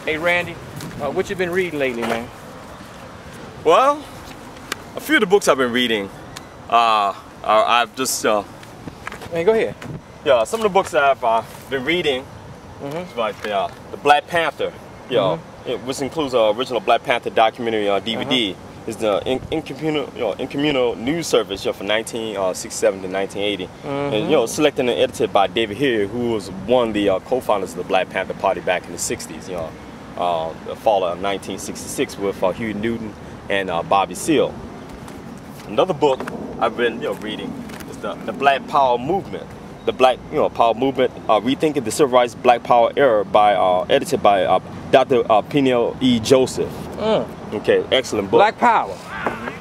Hey Randy, what you been reading lately, man? Well, a few of the books I've been reading, I've just Hey, go ahead. yeah, some of the books that I've been reading, like the Black Panther, which includes an original Black Panther documentary on DVD. Is the Incommunal News Service from 1967 to 1980, and selected and edited by David Heer, who was one of the co-founders of the Black Panther Party back in the 60s. The fall of 1966 with Huey Newton and Bobby Seale. Another book I've been reading is the Black Power Movement. The Black Power Movement, Rethinking the Civil Rights Black Power Era, by edited by Dr. Peniel E. Joseph. Okay, excellent book. Black Power.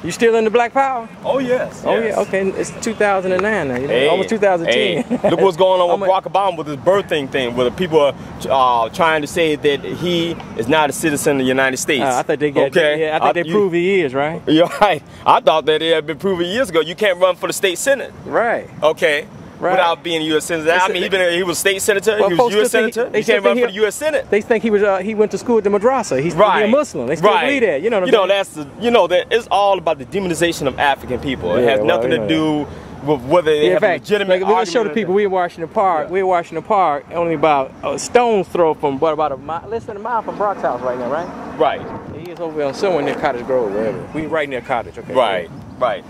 You still in the Black Power? Oh yes. Oh yeah. Okay, it's 2009 now. Hey, almost 2010. Hey, look what's going on with Barack Obama with his birthing thing, where the people are trying to say that he is not a citizen of the United States. I think they get. Okay. Yeah, I think they prove he is, right? You're right. I thought that it had been proven years ago. You can't run for the state senate. Right. Okay. Right. Without being a U.S. senator. I mean, he was state senator, he was U.S. senator, he can't run for the U.S. Senate. They think he went to school at the madrasa. He's a Muslim. They still believe that. That it's all about the demonization of African people. It has nothing to do with whether they have a legitimate argument. Let's show the people we in Washington Park. We're in Washington Park, only about a stone's throw from about a mile, less than a mile from Brock's house right now, right? Right. He is over on somewhere near Cottage Grove, wherever. We right near Cottage, okay? Right, right.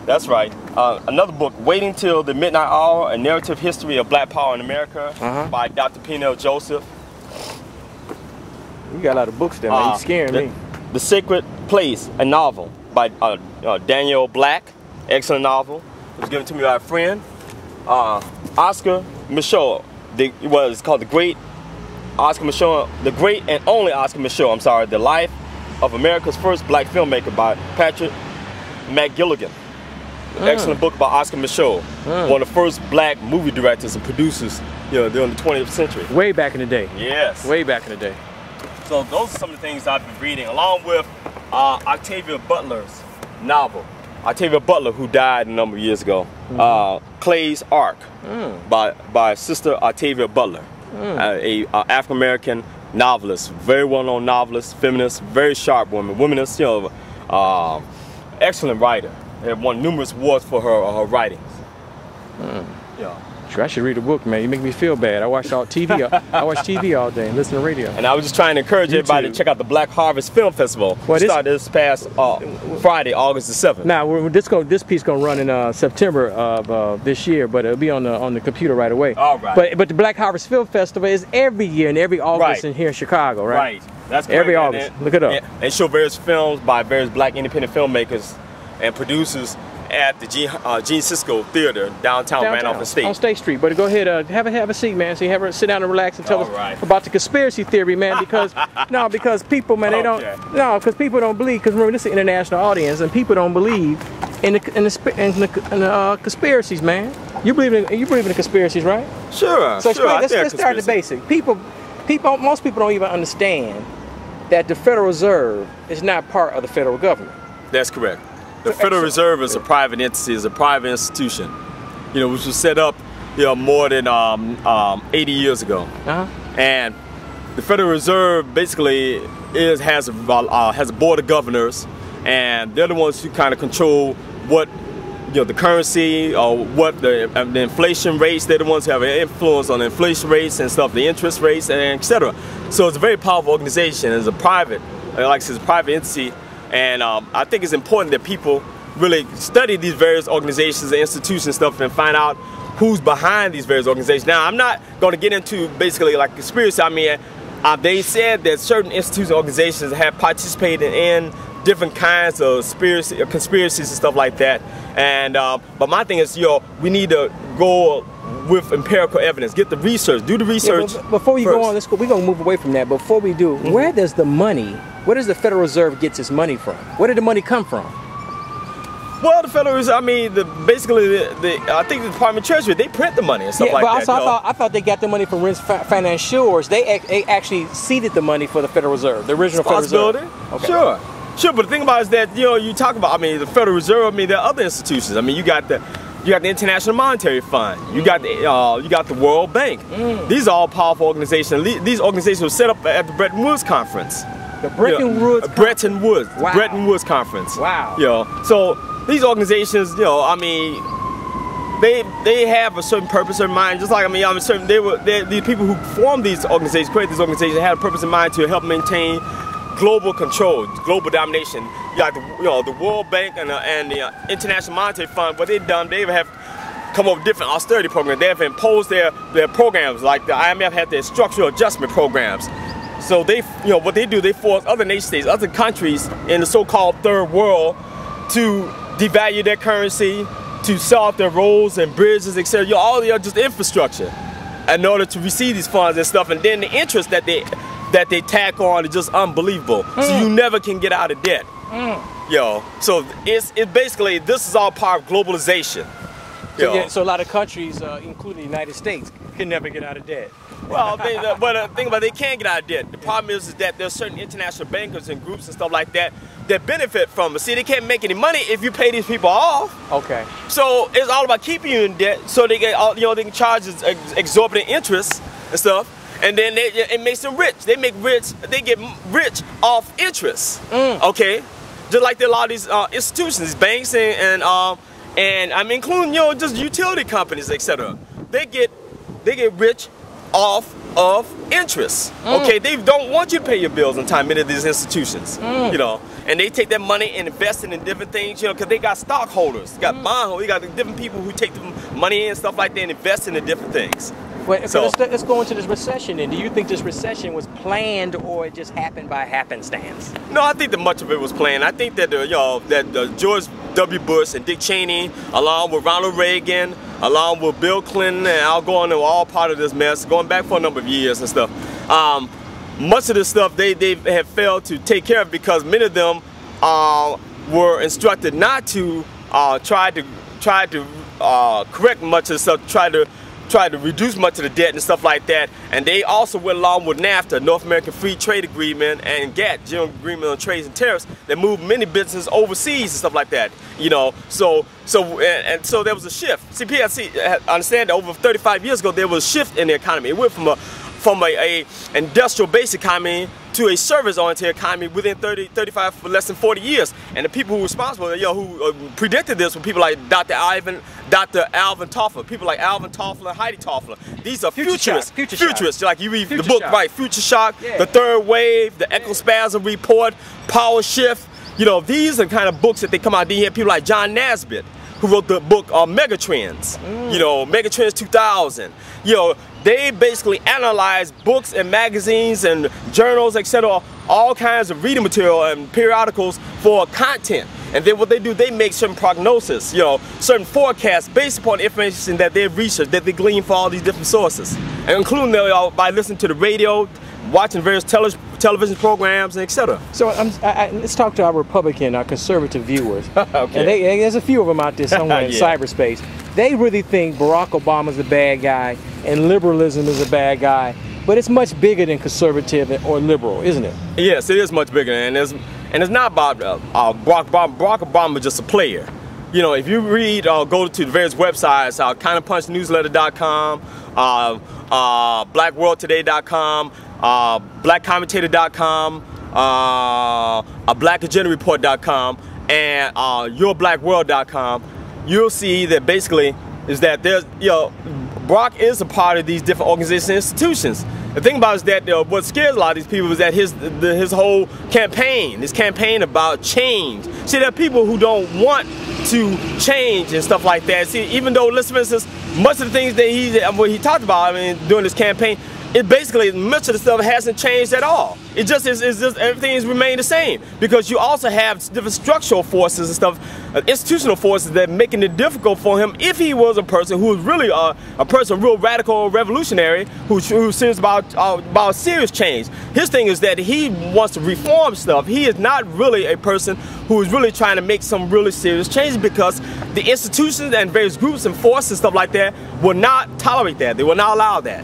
That's right. Another book, Waiting Till the Midnight Hour, A Narrative History of Black Power in America, by Dr. Peniel Joseph. You got a lot of books there, man. You're scaring me. The Sacred Place, a novel by Daniel Black. Excellent novel. It was given to me by a friend. Oscar Michaud. It's called The Great and Only Oscar Michaud. I'm sorry. The Life of America's First Black Filmmaker by Patrick McGilligan. Excellent book about Oscar Michaud, one of the first black movie directors and producers, during the 20th century. Way back in the day. Yes. Way back in the day. So those are some of the things I've been reading, along with Octavia Butler's novel. Octavia Butler, who died a number of years ago. Clay's Ark, by Sister Octavia Butler, a African-American novelist, very well-known novelist, feminist, very sharp woman, womanist, excellent writer. Have won numerous awards for her writings. Yeah. Sure, I should read a book, man. You make me feel bad. I watch TV. I watch TV all day and listen to radio. And I was just trying to encourage everybody to check out the Black Harvest Film Festival. Well, it started this past Friday, August the 7th. Now, this piece gonna run in September of this year, but it'll be on the computer right away. All right. But the Black Harvest Film Festival is every year and every August in here in Chicago, right? Right. That's correct. Every August. Look it up. And show various films by various black independent filmmakers and producers at the Gene Cisco Theater downtown Randolph Estate. On State Street. But go ahead, have a seat, man. So you have her sit down and relax and tell us about the conspiracy theory, man. Because because people, man, they don't. No, because people don't believe. Because remember, this is an international audience, and people don't believe in the conspiracies, man. You believe in the conspiracies, right? Sure. So let's start the basic. Most people don't even understand that the Federal Reserve is not part of the federal government. That's correct. The Federal Reserve is a private entity, is a private institution, which was set up, more than 80 years ago. And the Federal Reserve basically has a board of governors, and they're the ones who kind of control what the currency or what the inflation rates. They're the ones who have an influence on the inflation rates and stuff, the interest rates, and etc. So it's a very powerful organization. It's a private, like I said, it's a private entity. And I think it's important that people really study these various organizations and institutions and stuff and find out who's behind these various organizations. Now, I'm not going to get into basically like conspiracy. I mean, they said that certain institutions and organizations have participated in different kinds of conspiracies and stuff like that. And but my thing is, we need to go with empirical evidence, get the research, do the research. Yeah, before you go on, we're going to move away from that. Before we do, where does the Federal Reserve get its money from? Where did the money come from? Well, the Federal Reserve, I mean, I think the Department of Treasury, they print the money and stuff like that. But I thought they got the money from financiers. They actually seeded the money for the Federal Reserve, the original Federal Reserve. Okay. Sure, but the thing about it is that, you talk about, I mean, the Federal Reserve, I mean, there are other institutions. I mean, you got the You got the International Monetary Fund. You got the World Bank. These are all powerful organizations. These organizations were set up at the Bretton Woods Conference. The Bretton Woods. Bretton Woods. Wow. Bretton Woods Conference. Wow. You know, so these organizations, you know, I mean, they have a certain purpose in mind. Just like these people who formed these organizations, created these organizations, had a purpose in mind to help maintain global control, global domination. You got the World Bank and the International Monetary Fund. What they've done, they have come up with different austerity programs. They have imposed their programs, like the IMF had their structural adjustment programs. So they, what they do, they force other nation states, other countries in the so-called third world to devalue their currency, to sell off their roads and bridges, etc. All the just infrastructure in order to receive these funds and stuff. And then the interest that they tack on is just unbelievable. So you never can get out of debt. So it's basically, this is all part of globalization. So a lot of countries, including the United States, can never get out of debt. Well, but the thing about it, they can't get out of debt. The problem is that there's certain international bankers and groups and stuff like that that benefit from it. See, they can't make any money if you pay these people off. Okay. So it's all about keeping you in debt, so they get they can charge exorbitant interest and stuff. And then it makes them rich. They get rich off interest. Okay, just like a lot of these institutions, banks and I'm including just utility companies, etc. They get rich off of interest. Okay, they don't want you to pay your bills on time. Many of these institutions, and they take that money and invest it in different things, because they got stockholders, they got bondholders, you got different people who take the money in and stuff like that and invest in different things. Well, so let's go into this recession. And do you think this recession was planned, or it just happened by happenstance? No, I think that much of it was planned. I think that George W. Bush and Dick Cheney, along with Ronald Reagan, along with Bill Clinton, and Al Gore, were all part of this mess, going back for a number of years and stuff. Much of this stuff they have failed to take care of because many of them were instructed not to try to correct much of the stuff, try to reduce much of the debt and stuff like that. And they also went along with NAFTA, North American Free Trade Agreement, and GATT, General Agreement on Trades and Tariffs, that moved many businesses overseas and stuff like that. So there was a shift. See, PLC, understand that over 35 years ago there was a shift in the economy. It went from a industrial-based economy to a service-oriented economy within 35 for less than 40 years. And the people who were responsible, who predicted this were people like Dr. Alvin Toffler, people like Alvin Toffler and Heidi Toffler. These are futurists. Futurists, like you read the book, right? Future Shock, The Third Wave, the Echospasm Report, Power Shift. These are the kind of books that they come out. Then you have people like John Naisbitt, who wrote the book Megatrends. Megatrends 2000. They basically analyze books and magazines and journals, etc., all kinds of reading material and periodicals for content. And then what they do, they make certain prognosis, certain forecasts based upon information that they've researched, that they glean from all these different sources, and including by listening to the radio, watching various television programs, and etc. So let's talk to our conservative viewers. Okay. And there's a few of them out there somewhere in cyberspace. They really think Barack Obama's a bad guy and liberalism is a bad guy, but it's much bigger than conservative or liberal, isn't it? Yes, it is much bigger, and it's not about Barack Obama. Barack Obama is just a player. If you read, go to the various websites, counterpunchnewsletter.com, blackworldtoday.com, blackcommentator.com, blackagendareport.com, and yourblackworld.com, you'll see that basically is that there's, Barack is a part of these different organizations and institutions. The thing about it is that what scares a lot of these people is that his whole campaign, about change. See, there are people who don't want to change and stuff like that. See, even though, listen, for instance, much of the things that he talked about, during this campaign, it basically, much of the stuff hasn't changed at all. It's just everything has remained the same, because you also have different structural forces and stuff, institutional forces that making it difficult for him, if he was a person who was really a person, real radical revolutionary, who serious about serious change. His thing is that he wants to reform stuff. He is not really a person who is really trying to make some really serious changes, because the institutions and various groups and forces and stuff like that will not tolerate that. They will not allow that.